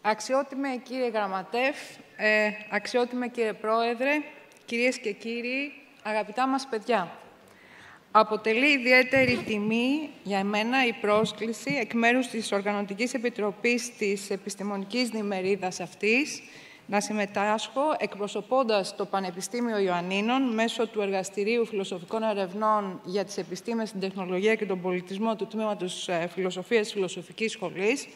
Αξιότιμε κύριε Γραμματεύ, αξιότιμε κύριε Πρόεδρε, κυρίες και κύριοι, αγαπητά μας παιδιά. Αποτελεί ιδιαίτερη τιμή για εμένα η πρόσκληση εκ μέρους της Οργανωτικής Επιτροπής της Επιστημονικής Διημερίδας αυτής να συμμετάσχω εκπροσωπώντας το Πανεπιστήμιο Ιωαννίνων μέσω του Εργαστηρίου Φιλοσοφικών Ερευνών για τις Επιστήμες, την Τεχνολογία και τον Πολιτισμό του Τμήματος Φιλοσοφίας της Φιλοσοφικής Σχολής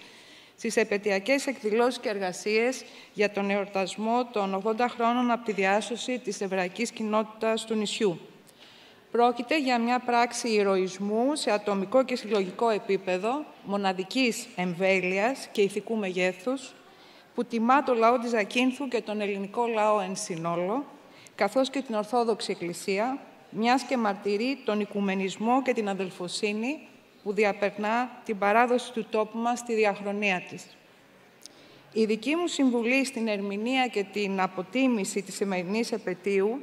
στις επετειακές εκδηλώσεις και εργασίες για τον εορτασμό των 80 χρόνων από τη διάσωση της εβραϊκής κοινότητας του νησιού. Πρόκειται για μια πράξη ηρωισμού σε ατομικό και συλλογικό επίπεδο, μοναδικής εμβέλειας και ηθικού μεγέθους, που τιμά το λαό της Ζακίνθου και τον ελληνικό λαό εν συνόλο, καθώς και την Ορθόδοξη Εκκλησία, μιας και μαρτυρεί τον οικουμενισμό και την αδελφοσύνη που διαπερνά την παράδοση του τόπου μας στη διαχρονία της. Η δική μου συμβουλή στην ερμηνεία και την αποτίμηση της σημερινής επετείου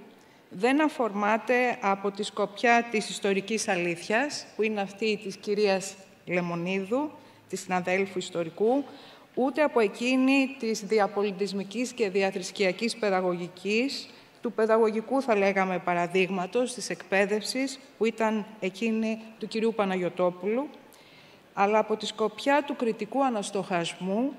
δεν αφορμάται από τη σκοπιά της ιστορικής αλήθειας, που είναι αυτή της κυρίας Λεμονίδου, της συναδέλφου ιστορικού, ούτε από εκείνη της διαπολιτισμικής και διαθρησκειακής παιδαγωγικής, του παιδαγωγικού, θα λέγαμε, παραδείγματος της εκπαίδευσης, που ήταν εκείνη του κυρίου Παναγιωτόπουλου, αλλά από τη σκοπιά του κριτικού αναστοχασμού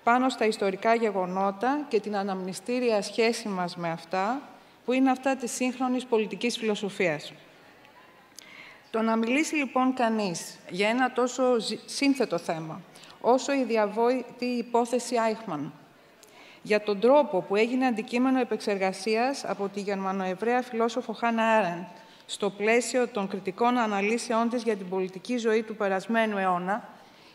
πάνω στα ιστορικά γεγονότα και την αναμνηστήρια σχέση μας με αυτά, που είναι αυτά της σύγχρονης πολιτικής φιλοσοφίας. Το να μιλήσει λοιπόν κανείς για ένα τόσο σύνθετο θέμα, όσο η διαβόητη υπόθεση Άιχμαν, για τον τρόπο που έγινε αντικείμενο επεξεργασίας από τη Γερμανοεβραία φιλόσοφο Χάνα Άρεντ στο πλαίσιο των κριτικών αναλύσεών της για την πολιτική ζωή του περασμένου αιώνα,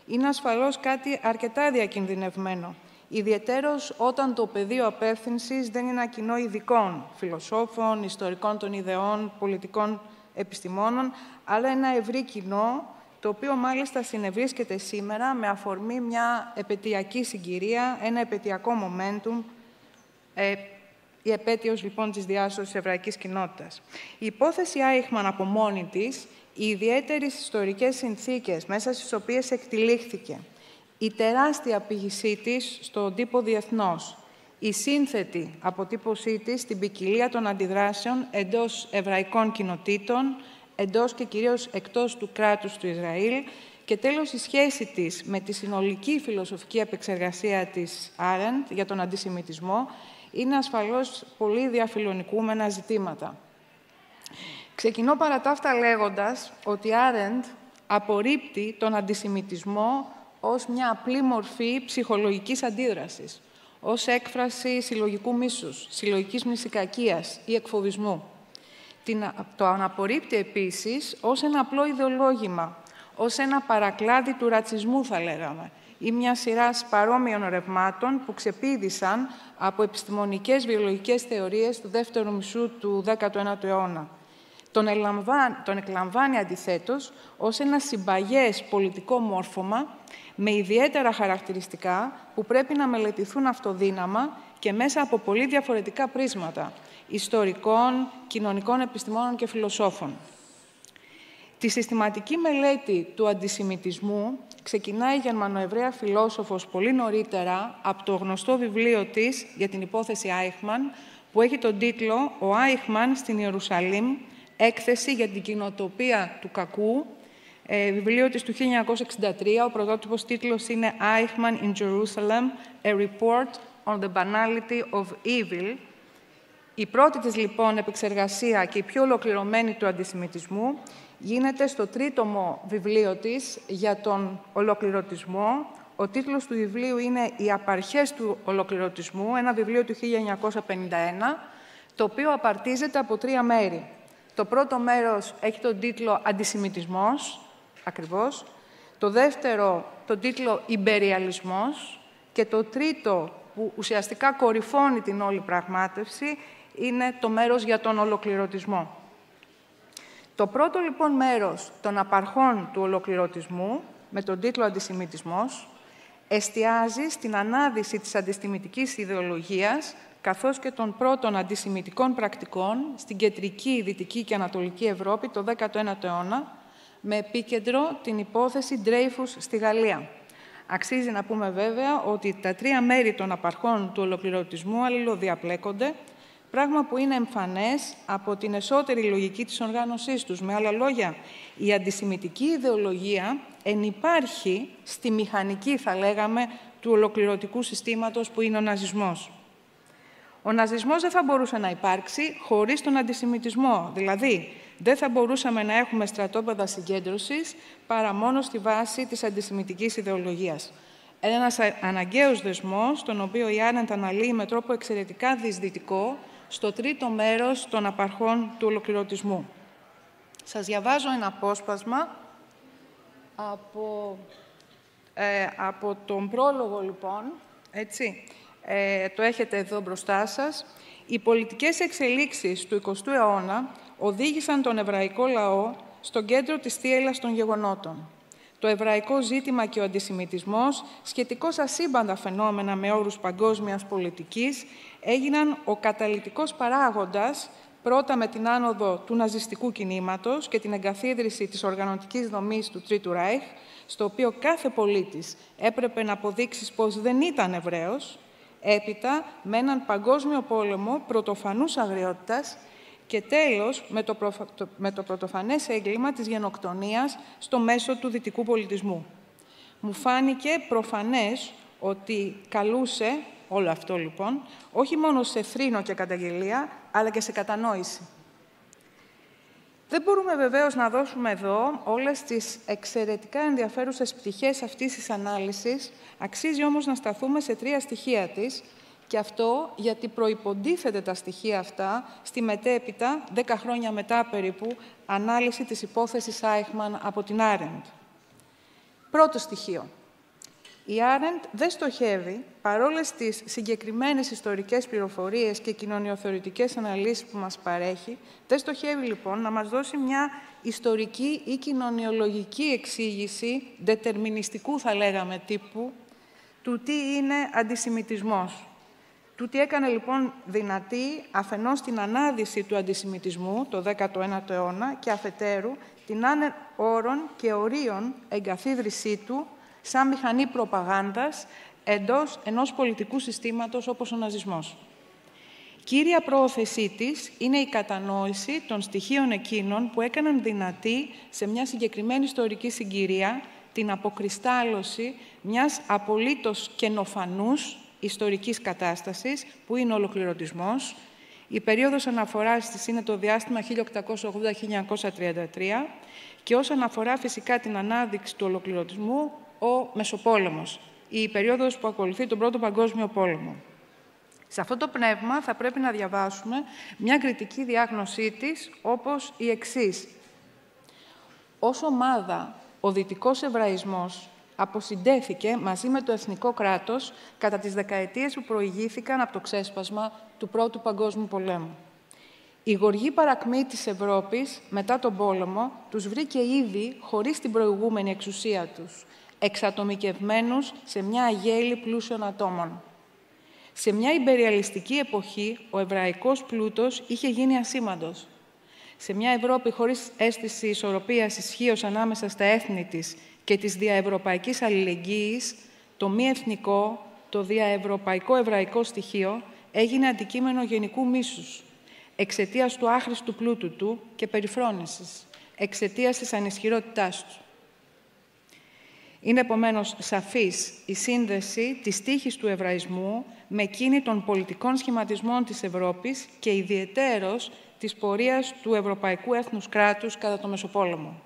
είναι ασφαλώς κάτι αρκετά διακινδυνευμένο, ιδιαιτέρως όταν το πεδίο απεύθυνσης δεν είναι ένα κοινό ειδικών, φιλοσόφων, ιστορικών των ιδεών, πολιτικών επιστημόνων, αλλά ένα ευρύ κοινό, το οποίο μάλιστα συνευρίσκεται σήμερα με αφορμή μια επετειακή συγκυρία, ένα επετειακό momentum, η επέτειος λοιπόν της διάσωσης της εβραϊκής κοινότητας. Η υπόθεση Άιχμαν από μόνη της, οι ιδιαίτερες ιστορικές συνθήκες μέσα στις οποίες εκτυλίχθηκε, η τεράστια πηγησή της στον τύπο διεθνώς, η σύνθετη αποτύπωσή της στην ποικιλία των αντιδράσεων εντός εβραϊκών κοινοτήτων, εντός και κυρίως εκτός του κράτους του Ισραήλ, και τέλος η σχέση της με τη συνολική φιλοσοφική επεξεργασία της Άρεντ για τον αντισημιτισμό είναι ασφαλώς πολύ διαφιλονικούμενα ζητήματα. Ξεκινώ παρά τα αυτά λέγοντας ότι η Άρεντ απορρίπτει τον αντισημιτισμό ως μια απλή μορφή ψυχολογικής αντίδρασης, ως έκφραση συλλογικού μίσους, συλλογικής μνησικακίας ή εκφοβισμού. Το αναπορρίπτει επίσης ως ένα απλό ιδεολόγημα, ως ένα παρακλάδι του ρατσισμού, θα λέγαμε, ή μια σειρά παρόμοιων ρευμάτων που ξεπήδησαν από επιστημονικές βιολογικές θεωρίες του δεύτερου μισού του 19ου αιώνα. Τον εκλαμβάνει αντιθέτως ως ένα συμπαγές πολιτικό μόρφωμα με ιδιαίτερα χαρακτηριστικά που πρέπει να μελετηθούν αυτοδύναμα και μέσα από πολύ διαφορετικά πρίσματα ιστορικών, κοινωνικών επιστημόνων και φιλοσόφων. Τη συστηματική μελέτη του αντισημιτισμού ξεκινάει η Γερμανοεβραία φιλόσοφος πολύ νωρίτερα από το γνωστό βιβλίο της για την υπόθεση Άιχμαν, που έχει τον τίτλο «Ο Άιχμαν στην Ιερουσαλήμ, έκθεση για την κοινοτοπία του κακού», βιβλίο της του 1963, ο πρωτότυπος τίτλος είναι «Eichmann in Jerusalem, a report on the banality of evil». Η πρώτη της, λοιπόν, επεξεργασία και η πιο ολοκληρωμένη του αντισημιτισμού γίνεται στο τρίτομο βιβλίο της για τον ολοκληρωτισμό. Ο τίτλος του βιβλίου είναι «Οι απαρχές του ολοκληρωτισμού», ένα βιβλίο του 1951, το οποίο απαρτίζεται από τρία μέρη. Το πρώτο μέρος έχει τον τίτλο «Αντισημιτισμός», ακριβώς. Το δεύτερο, τον τίτλο «Ιμπεριαλισμός». Και το τρίτο, που ουσιαστικά κορυφώνει την όλη πραγμάτευση, είναι το μέρος για τον ολοκληρωτισμό. Το πρώτο, λοιπόν, μέρος των απαρχών του ολοκληρωτισμού, με τον τίτλο «Αντισημιτισμός», εστιάζει στην ανάδυση της αντισημιτικής ιδεολογίας, καθώς και των πρώτων αντισημιτικών πρακτικών στην κεντρική, δυτική και ανατολική Ευρώπη το 19ο αιώνα, με επίκεντρο την υπόθεση Dreyfus στη Γαλλία. Αξίζει να πούμε βέβαια ότι τα τρία μέρη των απαρχών του ολοκληρωτισμού αλληλοδιαπλέκονται, πράγμα που είναι εμφανές από την εσωτερική λογική της οργάνωσής τους. Με άλλα λόγια, η αντισημιτική ιδεολογία ενυπάρχει στη μηχανική, θα λέγαμε, του ολοκληρωτικού συστήματος που είναι ο ναζισμός. Ο ναζισμός δεν θα μπορούσε να υπάρξει χωρίς τον αντισημιτισμό. Δηλαδή, δεν θα μπορούσαμε να έχουμε στρατόπεδα συγκέντρωσης παρά μόνο στη βάση της αντισημιτικής ιδεολογίας. Ένας αναγκαίος δεσμός, τον οποίο η Άρεντ αναλύει με τρόπο εξαιρετικά διεισδυτικό στο τρίτο μέρος των απαρχών του ολοκληρωτισμού. Σας διαβάζω ένα απόσπασμα από τον πρόλογο, λοιπόν, έτσι. Το έχετε εδώ μπροστά σας. Οι πολιτικές εξελίξεις του 20ου αιώνα οδήγησαν τον εβραϊκό λαό στο κέντρο της θύελλας των γεγονότων. Το εβραϊκό ζήτημα και ο αντισημιτισμός, σχετικώς ασύμπαντα φαινόμενα με όρους παγκόσμιας πολιτικής, έγιναν ο καταλυτικός παράγοντας, πρώτα με την άνοδο του ναζιστικού κινήματος και την εγκαθίδρυση της οργανωτικής δομής του Τρίτου Ράιχ, στο οποίο κάθε πολίτης έπρεπε να αποδείξει πως δεν ήταν Εβραίος, έπειτα με έναν παγκόσμιο πόλεμο πρωτοφανούς αγριότητας και τέλος με το πρωτοφανές έγκλημα της γενοκτονίας στο μέσο του δυτικού πολιτισμού. Μου φάνηκε προφανές ότι καλούσε όλο αυτό, λοιπόν, όχι μόνο σε θρήνο και καταγγελία, αλλά και σε κατανόηση. Δεν μπορούμε βεβαίως να δώσουμε εδώ όλες τις εξαιρετικά ενδιαφέρουσες πτυχές αυτής της ανάλυσης, αξίζει όμως να σταθούμε σε τρία στοιχεία της, και αυτό γιατί προϋποντίθεται τα στοιχεία αυτά στη μετέπειτα, 10 χρόνια μετά περίπου, ανάλυση της υπόθεσης Άιχμαν από την Άρεντ. Πρώτο στοιχείο. Η Άρεντ δεν στοχεύει, παρόλες τις συγκεκριμένες ιστορικές πληροφορίες και κοινωνιοθεωρητικές αναλύσεις που μας παρέχει, δεν στοχεύει λοιπόν να μας δώσει μια ιστορική ή κοινωνιολογική εξήγηση, δετερμινιστικού θα λέγαμε τύπου, του τι είναι αντισημιτισμός. Του τι έκανε λοιπόν δυνατή αφενός την ανάδυση του αντισημιτισμού το 19ο αιώνα και αφετέρου την άνευ όρων και ορίων εγκαθίδρυσή του σαν μηχανή προπαγάνδας εντός ενός πολιτικού συστήματος όπως ο ναζισμός. Κύρια πρόθεσή της είναι η κατανόηση των στοιχείων εκείνων που έκαναν δυνατή σε μια συγκεκριμένη ιστορική συγκυρία την αποκριστάλλωση μιας απολύτως καινοφανούς ιστορικής κατάστασης που είναι ο ολοκληρωτισμός. Η περίοδος αναφοράς της είναι το διάστημα 1880-1933 και όσον αφορά φυσικά την ανάδειξη του ολοκληρωτισμού, ο Μεσοπόλεμος, η περίοδος που ακολουθεί τον Πρώτο Παγκόσμιο Πόλεμο. Σε αυτό το πνεύμα θα πρέπει να διαβάσουμε μια κριτική διάγνωσή της όπως η εξής. Ως ομάδα, ο δυτικός εβραϊσμός αποσυντέθηκε μαζί με το εθνικό κράτος κατά τις δεκαετίες που προηγήθηκαν από το ξέσπασμα του Πρώτου Παγκόσμιου Πολέμου. Η γοργή παρακμή της Ευρώπης μετά τον πόλεμο τους βρήκε ήδη χωρίς την προηγούμενη εξουσία τους, εξατομικευμένους σε μια αγέλη πλούσιων ατόμων. Σε μια ιμπεριαλιστική εποχή, ο εβραϊκός πλούτος είχε γίνει ασήμαντος. Σε μια Ευρώπη χωρίς αίσθηση ισορροπίας ισχύως ανάμεσα στα έθνη της και της διαευρωπαϊκής αλληλεγγύης, το μη εθνικό, το διαευρωπαϊκό εβραϊκό στοιχείο έγινε αντικείμενο γενικού μίσους, εξαιτίας του άχρηστου πλούτου του και περιφρόνησης, εξαιτίας της ανισχυρότητάς του. Είναι επομένως σαφής η σύνδεση της τύχης του εβραϊσμού με εκείνη των πολιτικών σχηματισμών της Ευρώπης και ιδιαιτέρως της πορείας του ευρωπαϊκού έθνους κράτους κατά το Μεσοπόλεμο.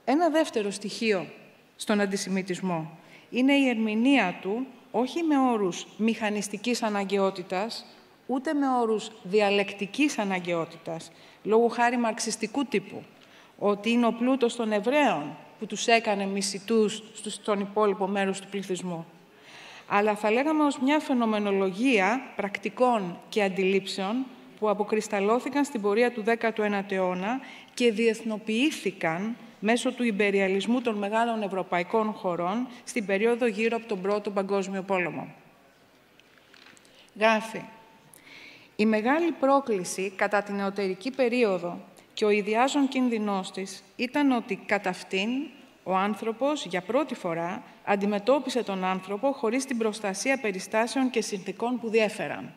Ένα δεύτερο στοιχείο στον αντισημιτισμό είναι η ερμηνεία του όχι με όρους μηχανιστικής αναγκαιότητας, ούτε με όρους διαλεκτικής αναγκαιότητας, λόγου χάρη μαρξιστικού τύπου, ότι είναι ο πλούτος των Εβραίων που τους έκανε μισητούς στον υπόλοιπο μέρος του πληθυσμού. Αλλά θα λέγαμε ως μια φαινομενολογία πρακτικών και αντιλήψεων που αποκρισταλώθηκαν στην πορεία του 19ου αιώνα και διεθνοποιήθηκαν μέσω του ιμπεριαλισμού των μεγάλων ευρωπαϊκών χωρών στην περίοδο γύρω από τον Πρώτο Παγκόσμιο Πόλεμο. Γράφει, η μεγάλη πρόκληση κατά την νεωτερική περίοδο και ο ιδιάζων κίνδυνός της ήταν ότι κατά αυτήν ο άνθρωπος για πρώτη φορά αντιμετώπισε τον άνθρωπο χωρίς την προστασία περιστάσεων και συνθηκών που διέφεραν.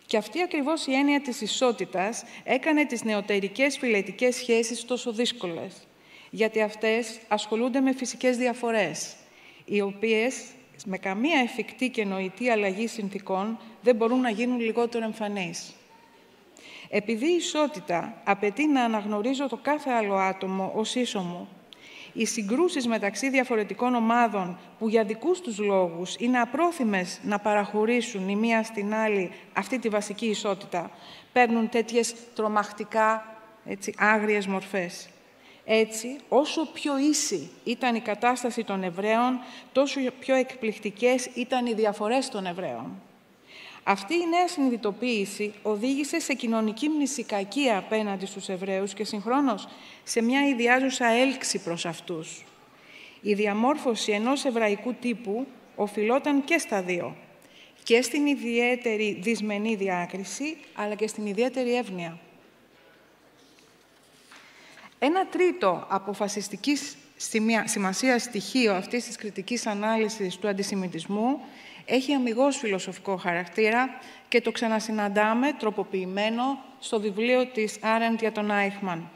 Και αυτή ακριβώς η έννοια της ισότητας έκανε τις νεωτερικές φιλετικές σχέσεις τόσο δύσκολες, γιατί αυτές ασχολούνται με φυσικές διαφορές, οι οποίες με καμία εφικτή και νοητή αλλαγή συνθηκών δεν μπορούν να γίνουν λιγότερο εμφανείς. Επειδή η ισότητα απαιτεί να αναγνωρίζω το κάθε άλλο άτομο ως ίσομο, οι συγκρούσεις μεταξύ διαφορετικών ομάδων που για δικούς τους λόγους είναι απρόθυμες να παραχωρήσουν η μία στην άλλη αυτή τη βασική ισότητα, παίρνουν τέτοιες τρομακτικά, άγριες μορφές. Έτσι, όσο πιο ίση ήταν η κατάσταση των Εβραίων, τόσο πιο εκπληκτικές ήταν οι διαφορές των Εβραίων. Αυτή η νέα συνειδητοποίηση οδήγησε σε κοινωνική μνησικακία απέναντι στους Εβραίους και συγχρόνως σε μια ιδιάζουσα έλξη προς αυτούς. Η διαμόρφωση ενός εβραϊκού τύπου οφειλόταν και στα δύο, και στην ιδιαίτερη δυσμενή διάκριση, αλλά και στην ιδιαίτερη εύνοια. Ένα τρίτο αποφασιστικής σημασίας στοιχείο αυτής της κριτικής ανάλυσης του αντισημιτισμού έχει αμιγώς φιλοσοφικό χαρακτήρα και το ξανασυναντάμε τροποποιημένο στο βιβλίο της Άρεντ για τον Άιχμαν.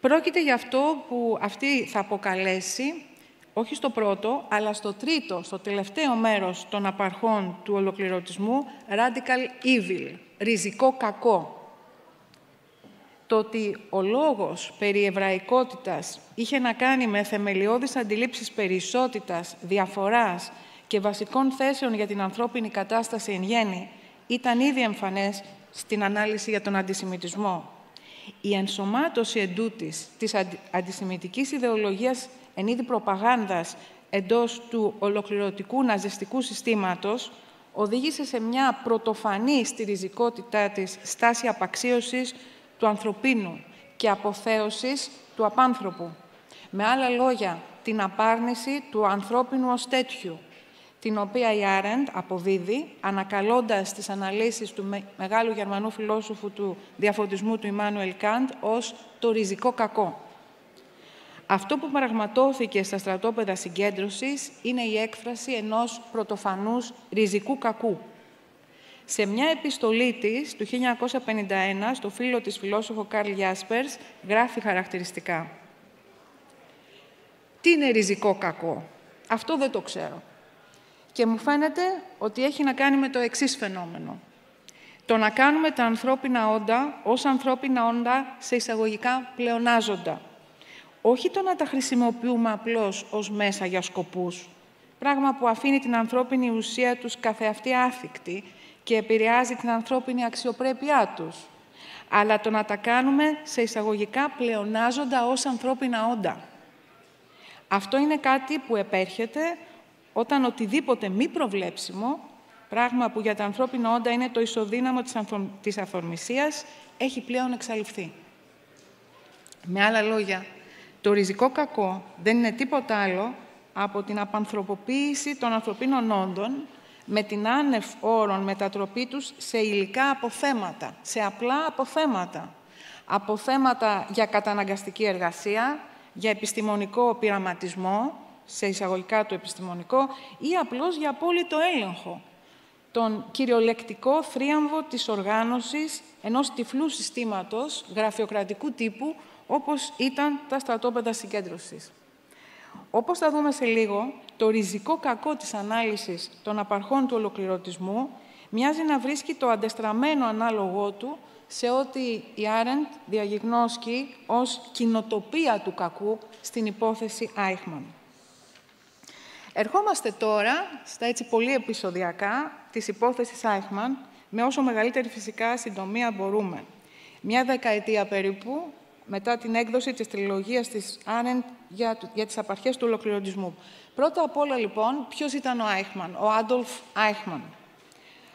Πρόκειται για αυτό που αυτή θα αποκαλέσει, όχι στο πρώτο, αλλά στο τρίτο, στο τελευταίο μέρος των απαρχών του ολοκληρωτισμού, radical evil, ριζικό κακό. Το ότι ο λόγος περί εβραϊκότητας είχε να κάνει με θεμελιώδεις αντιλήψεις περί ισότητας, διαφοράς και βασικών θέσεων για την ανθρώπινη κατάσταση εν γέννη, ήταν ήδη εμφανές στην ανάλυση για τον αντισημιτισμό. Η ενσωμάτωση εντούτοις της αντισημιτικής ιδεολογίας εν είδη προπαγάνδας εντός του ολοκληρωτικού ναζιστικού συστήματος οδήγησε σε μια πρωτοφανή στη ριζικότητά της στάση απαξίωσης του ανθρωπίνου και αποθέωσης του απάνθρωπου. Με άλλα λόγια, την απάρνηση του ανθρώπινου ως τέτοιου, την οποία η Άρεντ αποδίδει, ανακαλώντας τις αναλύσεις του μεγάλου Γερμανού φιλόσοφου του διαφωτισμού του Ιμάνουελ Καντ ως το ριζικό κακό. Αυτό που πραγματώθηκε στα στρατόπεδα συγκέντρωσης είναι η έκφραση ενός πρωτοφανούς ριζικού κακού. Σε μια επιστολή της, του 1951, στο φίλο της φιλόσοφο Καρλ Γιάσπερς, γράφει χαρακτηριστικά. Τι είναι ριζικό κακό? Αυτό δεν το ξέρω. Και μου φαίνεται ότι έχει να κάνει με το εξής φαινόμενο. Το να κάνουμε τα ανθρώπινα όντα ως ανθρώπινα όντα σε εισαγωγικά πλεονάζοντα. Όχι το να τα χρησιμοποιούμε απλώς ως μέσα για σκοπούς, πράγμα που αφήνει την ανθρώπινη ουσία τους καθεαυτή άθικτη και επηρεάζει την ανθρώπινη αξιοπρέπειά τους, αλλά το να τα κάνουμε σε εισαγωγικά πλεονάζοντα ως ανθρώπινα όντα. Αυτό είναι κάτι που επέρχεται όταν οτιδήποτε μη προβλέψιμο, πράγμα που για τα ανθρώπινα όντα είναι το ισοδύναμο της αυθορμησίας, έχει πλέον εξαλειφθεί. Με άλλα λόγια, το ριζικό κακό δεν είναι τίποτα άλλο από την απανθρωποποίηση των ανθρωπίνων όντων με την άνευ όρων μετατροπή τους σε υλικά αποθέματα, σε απλά αποθέματα. Αποθέματα για καταναγκαστική εργασία, για επιστημονικό πειραματισμό, σε εισαγωγικά το επιστημονικό, ή απλώς για απόλυτο έλεγχο. Τον κυριολεκτικό θρίαμβο της οργάνωσης ενός τυφλού συστήματος γραφειοκρατικού τύπου, όπως ήταν τα στρατόπεδα συγκέντρωσης. Όπως θα δούμε σε λίγο, το ριζικό κακό της ανάλυσης των απαρχών του ολοκληρωτισμού μοιάζει να βρίσκει το αντεστραμμένο ανάλογό του σε ό,τι η Άρεντ διαγιγνώσκει ως κοινοτοπία του κακού στην υπόθεση Άιχμαν. Ερχόμαστε τώρα στα έτσι πολύ επεισοδιακά της υπόθεσης Άιχμαν, με όσο μεγαλύτερη φυσικά συντομία μπορούμε. Μια δεκαετία περίπου μετά την έκδοση της τριλογίας της Άρεντ για τις απαρχές του ολοκληρωτισμού. Πρώτα απ' όλα, λοιπόν, ποιος ήταν ο Άιχμαν, ο Άντολφ Άιχμαν.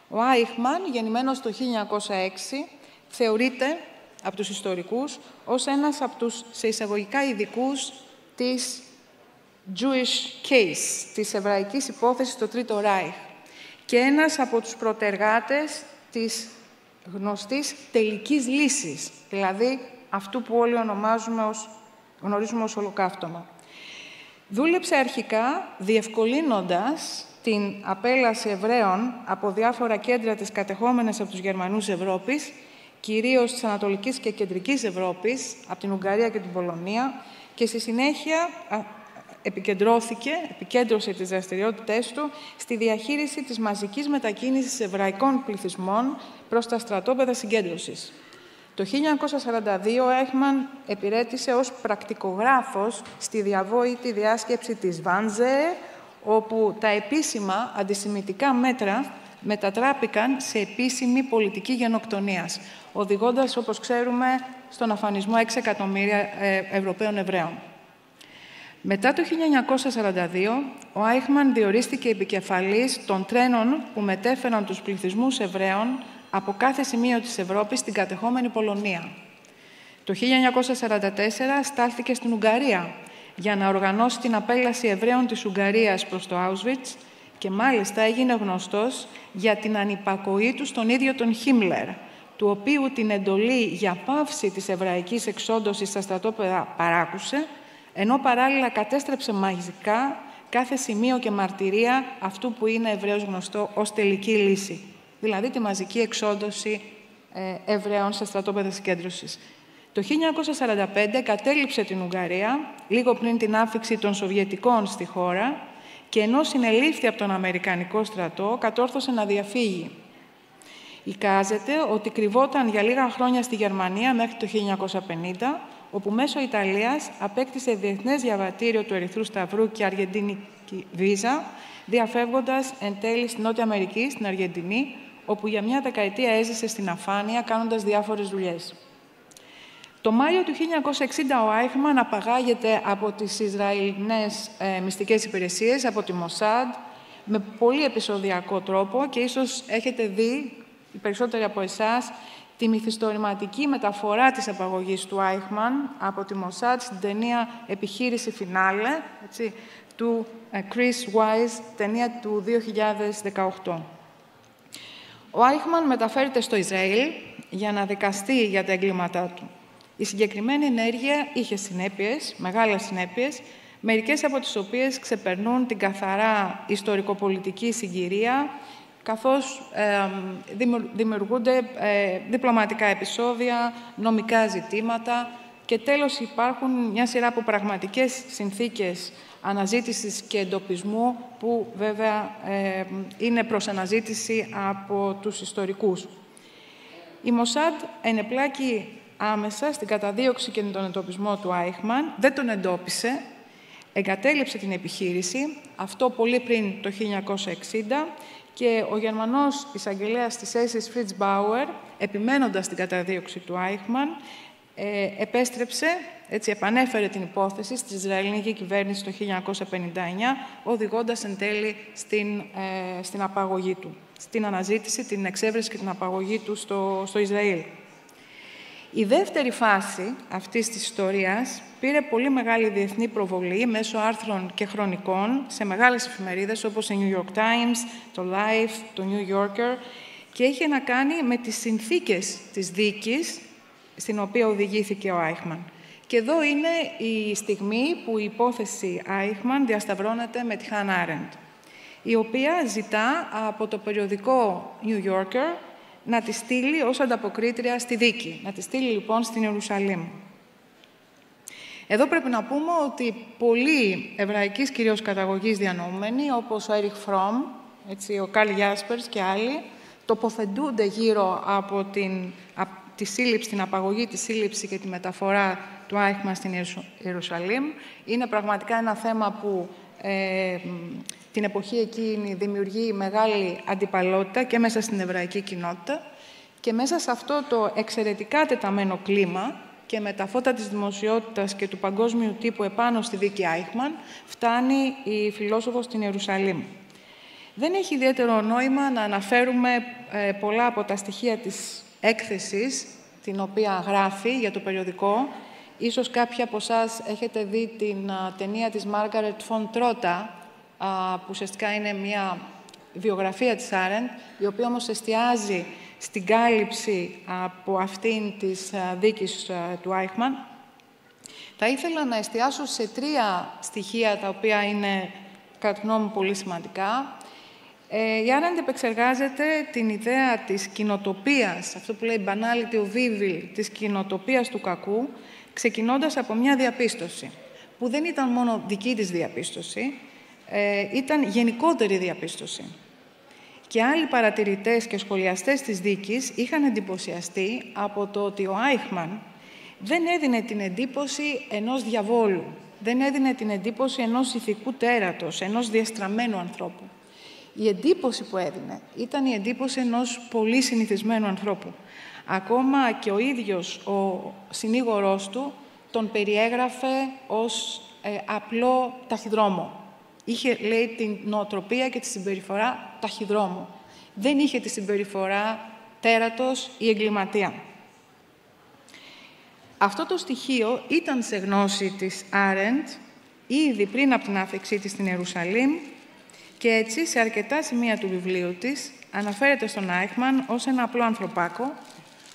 Ο Άιχμαν, γεννημένος το 1906, θεωρείται από τους ιστορικούς ως ένας από τους σε εισαγωγικά ειδικούς της Jewish case, της εβραϊκής υπόθεσης στο Τρίτο Ράιχ και ένας από τους πρωτεργάτες της γνωστής τελικής λύσης, δηλαδή αυτού που όλοι γνωρίζουμε ως ολοκαύτωμα. Δούλεψε αρχικά διευκολύνοντας την απέλαση Εβραίων από διάφορα κέντρα της κατεχόμενες από τους Γερμανούς Ευρώπης, κυρίως της Ανατολικής και Κεντρικής Ευρώπης, από την Ουγγαρία και την Πολωνία, και στη συνέχεια επικέντρωσε τις δραστηριότητές του στη διαχείριση της μαζικής μετακίνησης εβραϊκών πληθυσμών προς τα στρατόπεδα συγκέντρωσης. Το 1942 ο Άιχμαν υπηρέτησε ως πρακτικογράφος στη διαβόητη διάσκεψη της Wannsee, όπου τα επίσημα αντισημιτικά μέτρα μετατράπηκαν σε επίσημη πολιτική γενοκτονίας, οδηγώντας, όπως ξέρουμε, στον αφανισμό 6 εκατομμύρια Ευρωπαίων Εβραίων. Μετά το 1942, ο Άιχμαν διορίστηκε επικεφαλής των τρένων που μετέφεραν τους πληθυσμούς Εβραίων από κάθε σημείο της Ευρώπης στην κατεχόμενη Πολωνία. Το 1944 στάλθηκε στην Ουγγαρία για να οργανώσει την απέλαση Εβραίων της Ουγγαρίας προς το Auschwitz και μάλιστα έγινε γνωστός για την ανυπακοή του στον ίδιο τον Χίμλερ, του οποίου την εντολή για πάυση της εβραϊκής εξόντωσης στα στρατόπεδα παράκουσε, ενώ παράλληλα κατέστρεψε μαζικά κάθε σημείο και μαρτυρία αυτού που είναι ευρέως γνωστό ως τελική λύση, δηλαδή τη μαζική εξόντωση Εβραίων στα στρατόπεδα συγκέντρωσης. Το 1945 κατέληψε την Ουγγαρία, λίγο πριν την άφιξη των Σοβιετικών στη χώρα, και ενώ συνελήφθη από τον Αμερικανικό στρατό, κατόρθωσε να διαφύγει. Εικάζεται ότι κρυβόταν για λίγα χρόνια στη Γερμανία μέχρι το 1950, όπου μέσω Ιταλίας απέκτησε διεθνές διαβατήριο του Ερυθρού Σταυρού και αργεντινική βίζα, διαφεύγοντας εν τέλει στη Νότια Αμερική, στην Αργεντινή, όπου για μια δεκαετία έζησε στην αφάνεια, κάνοντας διάφορες δουλειές. Το Μάιο του 1960 ο Άιχμαν απαγάγεται από τις Ισραηλινές μυστικές υπηρεσίες, από τη Μοσάντ, με πολύ επεισοδιακό τρόπο, και ίσως έχετε δει, οι περισσότεροι από εσάς, τη μυθιστορηματική μεταφορά της απαγωγής του Άιχμαν από τη Μοσάντ στην ταινία «Επιχείρηση Φινάλε», του Chris Wise, ταινία του 2018. Ο Άιχμαν μεταφέρεται στο Ισραήλ για να δικαστεί για τα εγκλήματά του. Η συγκεκριμένη ενέργεια είχε συνέπειες, μεγάλες συνέπειες, μερικές από τις οποίες ξεπερνούν την καθαρά ιστορικοπολιτική συγκυρία, καθώς δημιουργούνται διπλωματικά επεισόδια, νομικά ζητήματα και τέλος υπάρχουν μια σειρά από πραγματικές συνθήκες αναζήτησης και εντοπισμού που βέβαια είναι προς αναζήτηση από τους ιστορικούς. Η Μοσάντ ενεπλάκη άμεσα στην καταδίωξη και τον εντοπισμό του Άιχμαν, δεν τον εντόπισε, εγκατέλειψε την επιχείρηση, αυτό πολύ πριν το 1960, και ο Γερμανός εισαγγελέας της ΕΣΥΣ Φριτς Μπάουερ, επιμένοντας την καταδίωξη του Άιχμαν, επανέφερε την υπόθεση στη Ισραηλινή κυβέρνηση το 1959, οδηγώντας εν τέλει στην απαγωγή του, στην αναζήτηση, την εξέβρεση και την απαγωγή του στο Ισραήλ. Η δεύτερη φάση αυτής της ιστορίας πήρε πολύ μεγάλη διεθνή προβολή μέσω άρθρων και χρονικών σε μεγάλες εφημερίδες όπως η New York Times, το Life, το New Yorker, και είχε να κάνει με τις συνθήκες της δίκης στην οποία οδηγήθηκε ο Άιχμαν. Και εδώ είναι η στιγμή που η υπόθεση Άιχμαν διασταυρώνεται με τη Χάννα Άρεντ, η οποία ζητά από το περιοδικό New Yorker να τη στείλει ως ανταποκρίτρια στη δίκη, να τη στείλει λοιπόν στην Ιερουσαλήμ. Εδώ πρέπει να πούμε ότι πολλοί εβραϊκής κυρίως καταγωγής διανοούμενοι, όπως ο Έριχ Φρόμ, ο Καρλ Γιάσπερς και άλλοι, τοποθετούνται γύρω από τη σύλληψη, την απαγωγή, τη σύλληψη και τη μεταφορά του Άιχμαν στην Ιερουσαλήμ. Είναι πραγματικά ένα θέμα που την εποχή εκείνη δημιουργεί μεγάλη αντιπαλότητα και μέσα στην εβραϊκή κοινότητα, και μέσα σε αυτό το εξαιρετικά τεταμένο κλίμα και με τα φώτα της δημοσιότητας και του παγκόσμιου τύπου επάνω στη δίκη Άιχμαν, φτάνει η φιλόσοφος στην Ιερουσαλήμ. Δεν έχει ιδιαίτερο νόημα να αναφέρουμε πολλά από τα στοιχεία της έκθεσης, την οποία γράφει για το περιοδικό. Ίσως κάποιοι από εσάς έχετε δει την ταινία της Μάργαρετ Φον Τρότα, που ουσιαστικά είναι μια βιογραφία της Άρεντ, η οποία όμως εστιάζει στην κάλυψη από αυτήν της δίκης του Άιχμαν. Θα ήθελα να εστιάσω σε 3 στοιχεία, τα οποία είναι, κατά τη γνώμη μου, πολύ σημαντικά. Η Άρεντ επεξεργάζεται την ιδέα της κοινοτοπίας, αυτό που λέει banality of evil, της κοινοτοπίας του κακού, ξεκινώντας από μια διαπίστωση, που δεν ήταν μόνο δική της διαπίστωση, ήταν γενικότερη διαπίστωση. Και άλλοι παρατηρητές και σχολιαστές της δίκης είχαν εντυπωσιαστεί από το ότι ο Άιχμαν δεν έδινε την εντύπωση ενός διαβόλου, δεν έδινε την εντύπωση ενός ηθικού τέρατος, ενός διαστραμμένου ανθρώπου. Η εντύπωση που έδινε ήταν η εντύπωση ενός πολύ συνηθισμένου ανθρώπου. Ακόμα και ο ίδιος ο συνήγορός του τον περιέγραφε ως απλό ταχυδρόμο. Είχε, λέει, την νοοτροπία και τη συμπεριφορά ταχυδρόμου. Δεν είχε τη συμπεριφορά τέρατος ή εγκληματία. Αυτό το στοιχείο ήταν σε γνώση της Άρεντ ήδη πριν από την άφηξή της στην Ιερουσαλήμ και έτσι, σε αρκετά σημεία του βιβλίου της, αναφέρεται στον Άιχμαν ως ένα απλό ανθρωπάκο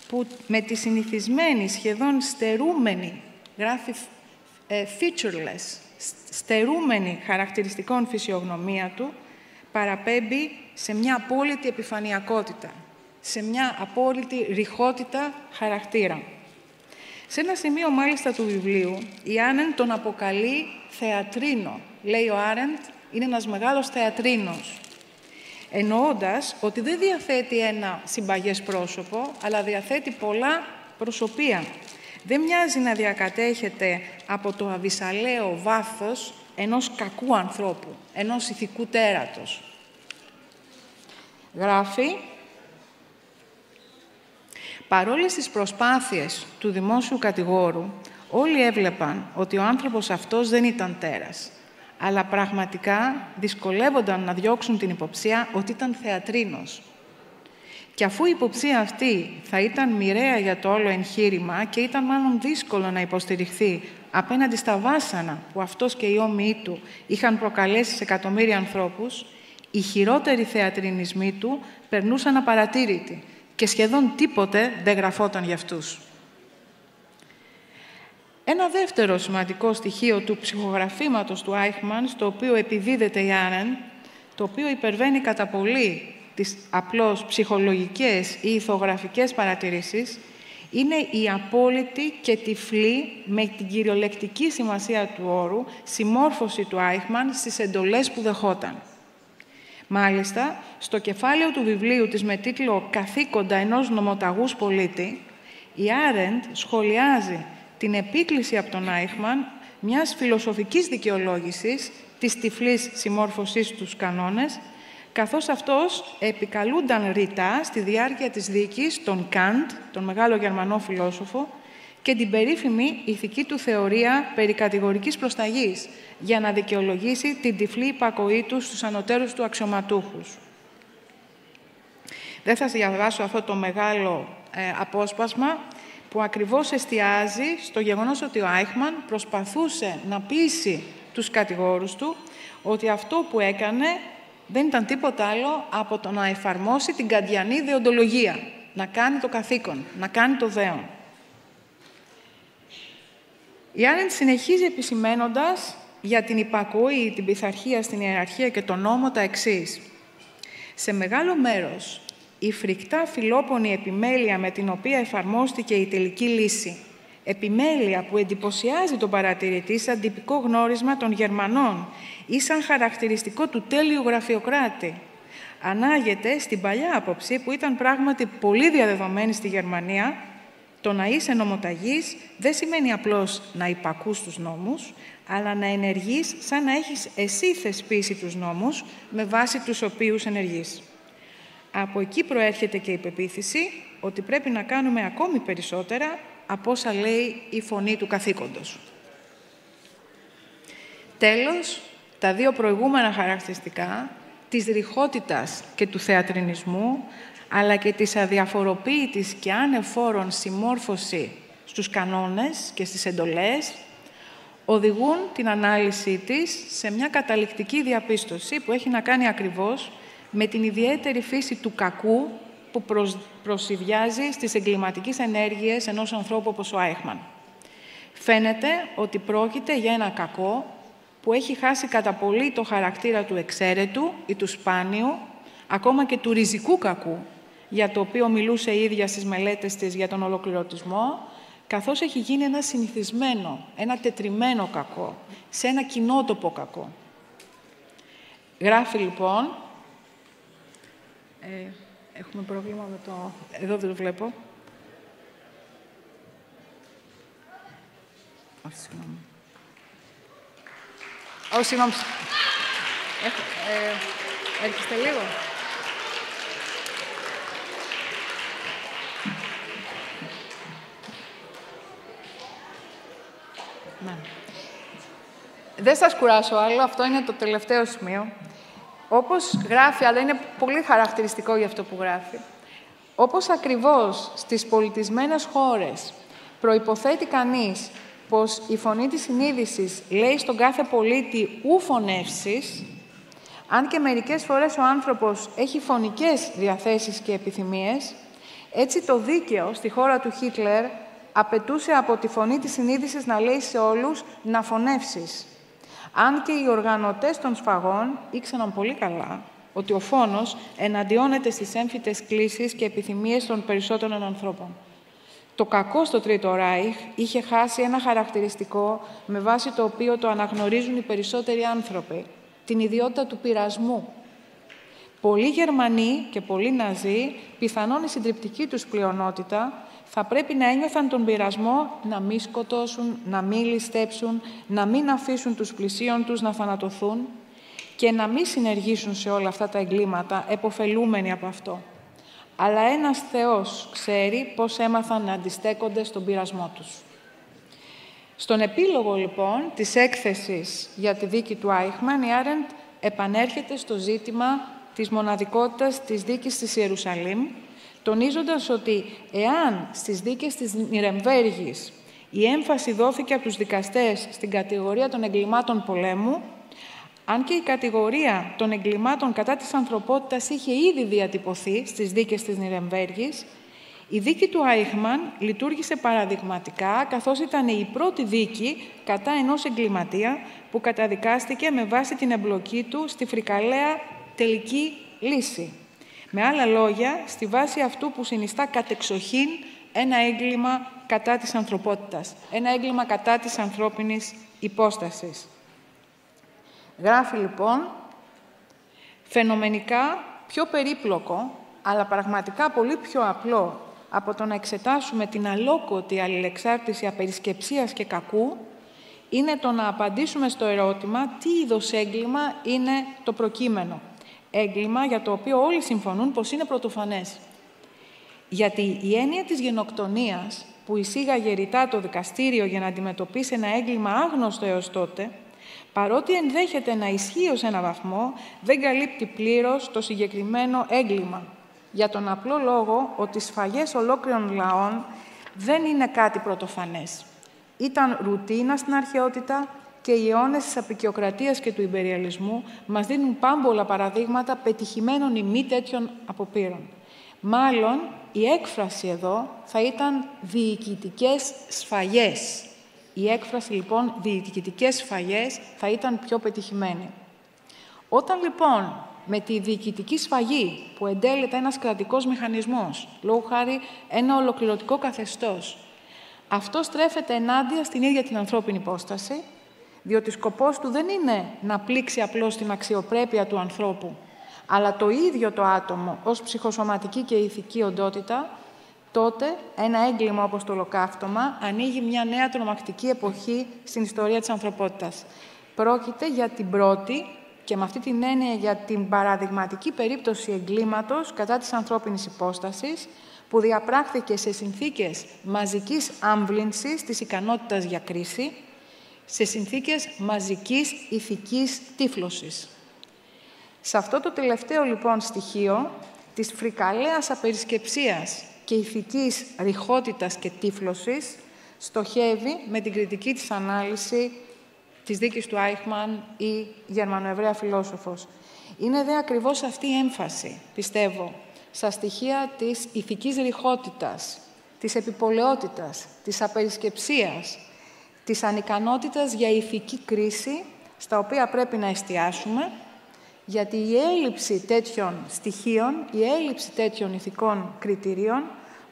που με τη συνηθισμένη, σχεδόν στερούμενη, γράφει featureless, στερούμενη χαρακτηριστικών φυσιογνωμία του, παραπέμπει σε μια απόλυτη επιφανειακότητα, σε μια απόλυτη ρηχότητα χαρακτήρα. Σε ένα σημείο, μάλιστα, του βιβλίου, η Άρεντ τον αποκαλεί θεατρίνο. Λέει ο Άρεντ, είναι ένας μεγάλος θεατρίνος, εννοώντας ότι δεν διαθέτει ένα συμπαγές πρόσωπο, αλλά διαθέτει πολλά προσωπία. Δεν μοιάζει να διακατέχεται από το αβυσαλαίο βάθος ενός κακού ανθρώπου, ενός ηθικού τέρατος. Γράφει, παρόλες τις προσπάθειες του δημόσιου κατηγόρου, όλοι έβλεπαν ότι ο άνθρωπος αυτός δεν ήταν τέρας, αλλά πραγματικά δυσκολεύονταν να διώξουν την υποψία ότι ήταν θεατρίνος. Και αφού η υποψία αυτή θα ήταν μοιραία για το όλο εγχείρημα και ήταν μάλλον δύσκολο να υποστηριχθεί απέναντι στα βάσανα που αυτός και οι όμοιοι του είχαν προκαλέσει σε εκατομμύρια ανθρώπους, οι χειρότεροι θεατρινισμοί του περνούσαν απαρατήρητοι και σχεδόν τίποτε δεν γραφόταν για αυτούς. Ένα δεύτερο σημαντικό στοιχείο του ψυχογραφήματος του Άιχμαν, στο οποίο επιδίδεται η Άρεντ, το οποίο υπερβαίνει κατά πολύ τις απλώς ψυχολογικές ή ηθογραφικές παρατηρήσεις, είναι η απόλυτη και τυφλή, με την κυριολεκτική σημασία του όρου, συμμόρφωση του Άιχμαν στις εντολές που δεχόταν. Μάλιστα, στο κεφάλαιο του βιβλίου της με τίτλο «Καθήκοντα ενός νομοταγούς πολίτη», η Άρεντ σχολιάζει την επίκληση από τον Άιχμαν μιας φιλοσοφικής δικαιολόγησης της τυφλής συμμόρφωσής στους κανόνες, καθώς αυτός επικαλούνταν ρητά στη διάρκεια της δίκης τον Καντ, τον μεγάλο γερμανό φιλόσοφο, και την περίφημη ηθική του θεωρία περί κατηγορικής προσταγής, για να δικαιολογήσει την τυφλή υπακοή του στους ανωτέρους του αξιωματούχους. Δεν θα διαβάσω αυτό το μεγάλο απόσπασμα, που ακριβώς εστιάζει στο γεγονός ότι ο Άιχμαν προσπαθούσε να πείσει τους κατηγόρους του ότι αυτό που έκανε δεν ήταν τίποτα άλλο από το να εφαρμόσει την καντιανή δεοντολογία, να κάνει το καθήκον, να κάνει το δέον. Η Άρεντ συνεχίζει επισημαίνοντας για την υπακοή, την πειθαρχία στην ιεραρχία και τον νόμο τα εξής. Σε μεγάλο μέρος, η φρικτά φιλόπονη επιμέλεια με την οποία εφαρμόστηκε η τελική λύση, επιμέλεια που εντυπωσιάζει τον παρατηρητή σαν τυπικό γνώρισμα των Γερμανών ή σαν χαρακτηριστικό του τέλειου γραφειοκράτη, ανάγεται στην παλιά άποψη που ήταν πράγματι πολύ διαδεδομένη στη Γερμανία. Το να είσαι νομοταγής δεν σημαίνει απλώς να υπακούς τους νόμους, αλλά να ενεργείς σαν να έχεις εσύ θεσπίσει τους νόμους με βάση τους οποίους ενεργείς. Από εκεί προέρχεται και η πεποίθηση ότι πρέπει να κάνουμε ακόμη περισσότερα από όσα λέει η φωνή του καθήκοντος. Τέλος, τα δύο προηγούμενα χαρακτηριστικά της ρηχότητας και του θεατρινισμού, αλλά και της αδιαφοροποίητης και ανεφόρων συμμόρφωση στους κανόνες και στις εντολές, οδηγούν την ανάλυση της σε μια καταληκτική διαπίστωση που έχει να κάνει ακριβώς με την ιδιαίτερη φύση του κακού που προσυδειάζει στις εγκληματικές ενέργειες ενός ανθρώπου όπως ο Άιχμαν. Φαίνεται ότι πρόκειται για ένα κακό που έχει χάσει κατά πολύ το χαρακτήρα του εξαίρετου ή του σπάνιου, ακόμα και του ριζικού κακού, για το οποίο μιλούσε η ίδια στις μελέτες της για τον ολοκληρωτισμό, καθώς έχει γίνει ένα συνηθισμένο, ένα τετριμένο κακό, σε ένα κοινότοπο κακό. Γράφει λοιπόν... έχουμε πρόβλημα με το... Εδώ δεν το βλέπω. Όχι, συγγνώμη. Όχι, συγγνώμη. Έρχεστε λίγο. Ναι. Δεν σας κουράσω άλλο, αυτό είναι το τελευταίο σημείο. Όπως γράφει, αλλά είναι πολύ χαρακτηριστικό για αυτό που γράφει, όπως ακριβώς στις πολιτισμένες χώρες προϋποθέτει κανείς πως η φωνή της συνείδησης λέει στον κάθε πολίτη «ου φωνεύσεις», αν και μερικές φορές ο άνθρωπος έχει φωνικές διαθέσεις και επιθυμίες, έτσι το δίκαιο στη χώρα του Χίτλερ απαιτούσε από τη φωνή της συνείδησης να λέει σε όλους «να φωνεύσεις». Αν και οι οργανωτές των σφαγών ήξεραν πολύ καλά ότι ο φόνος εναντιώνεται στις έμφυτες κλίσεις και επιθυμίες των περισσότερων ανθρώπων. Το κακό στο Τρίτο Ράιχ είχε χάσει ένα χαρακτηριστικό με βάση το οποίο το αναγνωρίζουν οι περισσότεροι άνθρωποι, την ιδιότητα του πειρασμού. Πολλοί Γερμανοί και πολλοί Ναζί, πιθανόν η συντριπτική τους πλειονότητα, θα πρέπει να ένιωθαν τον πειρασμό να μην σκοτώσουν, να μην ληστέψουν, να μην αφήσουν τους πλησίον τους να θανατωθούν και να μην συνεργήσουν σε όλα αυτά τα εγκλήματα, επωφελούμενοι από αυτό. Αλλά ένας Θεός ξέρει πώς έμαθαν να αντιστέκονται στον πειρασμό τους. Στον επίλογο, λοιπόν, της έκθεσης για τη δίκη του Άιχμαν, η Άρεντ επανέρχεται στο ζήτημα της μοναδικότητας της δίκης της Ιερουσαλήμ, τονίζοντας ότι εάν στις δίκες της Νιρεμβέργης η έμφαση δόθηκε από τους δικαστές στην κατηγορία των εγκλημάτων πολέμου, αν και η κατηγορία των εγκλημάτων κατά της ανθρωπότητας είχε ήδη διατυπωθεί στις δίκες της Νιρεμβέργης, η δίκη του Άιχμαν λειτουργήσε παραδειγματικά, καθώς ήταν η πρώτη δίκη κατά ενός εγκληματία που καταδικάστηκε με βάση την εμπλοκή του στη φρικαλαία τελική λύση. Με άλλα λόγια, στη βάση αυτού που συνιστά κατεξοχήν ένα έγκλημα κατά της ανθρωπότητας, ένα έγκλημα κατά της ανθρώπινης υπόστασης. Γράφει λοιπόν, φαινομενικά πιο περίπλοκο, αλλά πραγματικά πολύ πιο απλό από το να εξετάσουμε την αλόκοτη αλληλεξάρτηση απερισκεψίας και κακού, είναι το να απαντήσουμε στο ερώτημα τι είδος έγκλημα είναι το προκείμενο. Έγκλημα για το οποίο όλοι συμφωνούν πως είναι πρωτοφανές. Γιατί η έννοια της γενοκτονίας που εισήγαγε ρητά το δικαστήριο για να αντιμετωπίσει ένα έγκλημα άγνωστο έως τότε, παρότι ενδέχεται να ισχύει ως ένα βαθμό, δεν καλύπτει πλήρως το συγκεκριμένο έγκλημα. Για τον απλό λόγο ότι σφαγές ολόκληρων λαών δεν είναι κάτι πρωτοφανές. Ήταν ρουτίνα στην αρχαιότητα και οι αιώνες της αποικιοκρατίας και του ιμπεριαλισμού μας δίνουν πάμπολα παραδείγματα πετυχημένων ή μη τέτοιων αποπύρων. Μάλλον, η έκφραση εδώ θα ήταν διοικητικές σφαγές. Η έκφραση, λοιπόν, διοικητικές σφαγές θα ήταν πιο πετυχημένη. Όταν, λοιπόν, με τη διοικητική σφαγή που εντέλεται ένας κρατικός μηχανισμός, λόγω χάρη ένα ολοκληρωτικό καθεστώς, αυτό στρέφεται ενάντια στην ίδια την ανθρώπινη υπόσταση, διότι σκοπός του δεν είναι να πλήξει απλώς την αξιοπρέπεια του ανθρώπου, αλλά το ίδιο το άτομο ως ψυχοσωματική και ηθική οντότητα, τότε ένα έγκλημα όπως το ολοκαύτωμα ανοίγει μια νέα τρομακτική εποχή στην ιστορία της ανθρωπότητας. Πρόκειται για την πρώτη και με αυτή την έννοια για την παραδειγματική περίπτωση εγκλήματος κατά της ανθρώπινης υπόστασης που διαπράχθηκε σε συνθήκες μαζικής άμβλυνσης της ικανότητας για κρίση, σε συνθήκες μαζικής ηθικής τύφλωσης. Σε αυτό το τελευταίο, λοιπόν, στοιχείο της φρικαλαίας απερισκεψίας και ηθικής ρηχότητας και τύφλωσης στοχεύει με την κριτική της ανάλυση της δίκης του Άιχμαν η Γερμανοεβραία φιλόσοφος. Είναι δε ακριβώς αυτή η έμφαση, πιστεύω, στα στοιχεία της ηθικής ρηχότητας, της επιπολαιότητας, της απερισκεψίας, της ανικανότητας για ηθική κρίση, στα οποία πρέπει να εστιάσουμε, γιατί η έλλειψη τέτοιων στοιχείων, η έλλειψη τέτοιων ηθικών κριτηρίων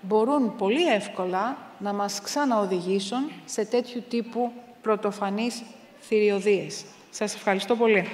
μπορούν πολύ εύκολα να μας ξαναοδηγήσουν σε τέτοιου τύπου πρωτοφανείς θηριωδίες. Σας ευχαριστώ πολύ.